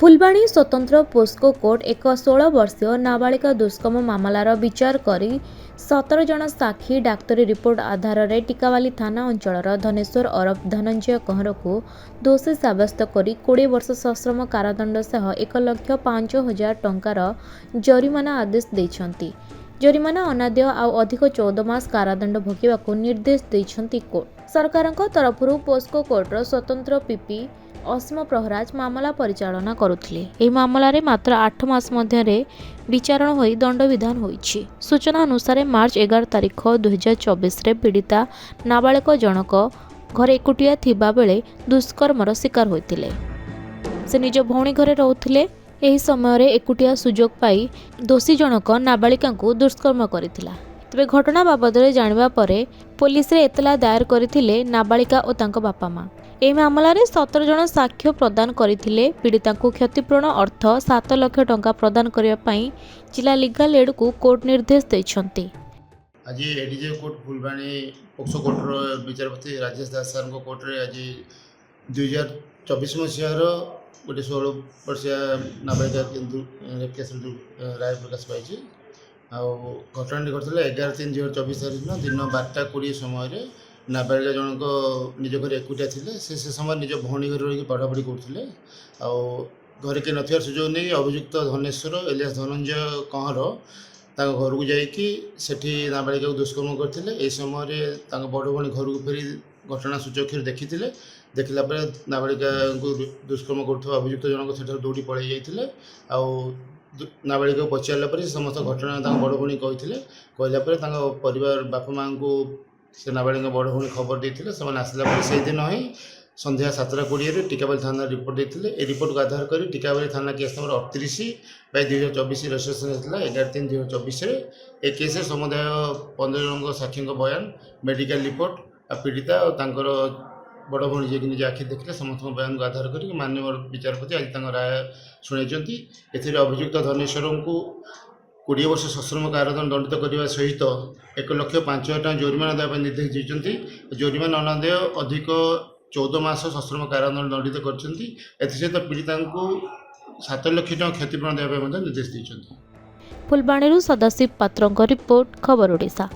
फुलबाणी स्वतंत्र POCSO court एक 16 वर्षीय नाबालिका दुष्कर्म मामलार विचार करी 17 जन साक्षी डाक्तरी रिपोर्ट आधार में टिकावाली थाना अंचल धनेश्वर अरफ धनंजय कहर को दोषी सब्यस्त कर 20 वर्ष सश्रम कारादंड सह 1,05,000 टंकार जरिमाना आदेश देइछंती। जरिमाना अनाद्य आउ अधिक 14 मास कारादंड भोगिबाकू निर्देश देइछंती कोर्ट। सरकारक तरफरु पोस्को कोर्टर स्वतंत्र पीपी असीम प्रहराज मामला परिचालना करुथिले। एही मामला रे मात्र 8 मास मध्यरे विचारण होई दंड विधान होईछि। सूचना अनुसार मार्च 11 तारिख 2024 रे पीड़िता नाबालिक जनक घरे एकुटिया थिबा बेले दुष्कर्मर शिकार होइतिले। से निज भौणी घरे रहुथिले। एही समय रे एकुटिया सुजोग पाई दोषी जनक नाबालिका को दुष्कर्म करिथिला। तेबे घटना बाबद जानिबा परे पुलिस रे एतला दायर करथिले नाबालिका और तांको बापा मां। एही मामला रे 17 जन साक्ष्य प्रदान करथिले। पीड़िता को क्षतिपूरण अर्थ 7 लाख टंका प्रदान करिया पई जिला लीगल एड को कोर्ट निर्देश दैछंती। आज ADJ court Phulbani POCSO कोर्टर विचारपति Rajesh दास सर कोर्ट रे आज 2024 मसीहार गोटे 16 वर्षीय नाबालिका केस राय प्रकाश पाई। घटना घटता 11/3/2024 तारीख दिन 12:20 समय नाबालिका जनक निज घर एकुटिया थे। से समय निज भौणी घर रही पढ़ापढ़ी करते घरे किए नथिबार सुजोग नहीं अभियुक्त धनेश्वर एलियास धनंजय कहर घर को जाकि सेठी नाबालिका को दुष्कर्म करते। यह समय बड़ भौणी घर को फेरी घटना सूचक देखी देखला नाबालिका को दुष्कर्म कर अभियुक्त जनक से दौड़ी पड़े जाते। नाबालिका को पचारा समस्त घटना बड़ भौणी कहला परिवार बापा माँ को से नाबालिका बड़ भौणी खबर देते। से आसला से दिन ही संध्या 7:20 टिकावाली थाना रिपोर्ट देते। ए रिपोर्ट को आधार कर टिकावाली थाना केस नंबर 38/2024 रजिस्ट्रेशन होता 11/3/2024। ए केस समुदाय 15 जन साक्षी बयान मेडिकल रिपोर्ट पीड़िता और बड़ भौणी जी निज आखि देखते समस्त बयान को आधार कर माननीय विचारपति आज राय शुणाई। अभियुक्त धनेश्वर को 20 वर्ष सश्रम कारादंड दंडित करने सहित 1,05,000 टଙ୍କା जरिमाना देवाई निर्देश देते। जरिमाना अनादेय अधिक 14 मास सश्रम कारादंड दंडित कर पीड़िता को 7 लाख टଙ୍କା क्षतिपूरण देवाई निर्देश देते। फुलबाणी सदाशिव पात्र रिपोर्ट खबर ओडिशा।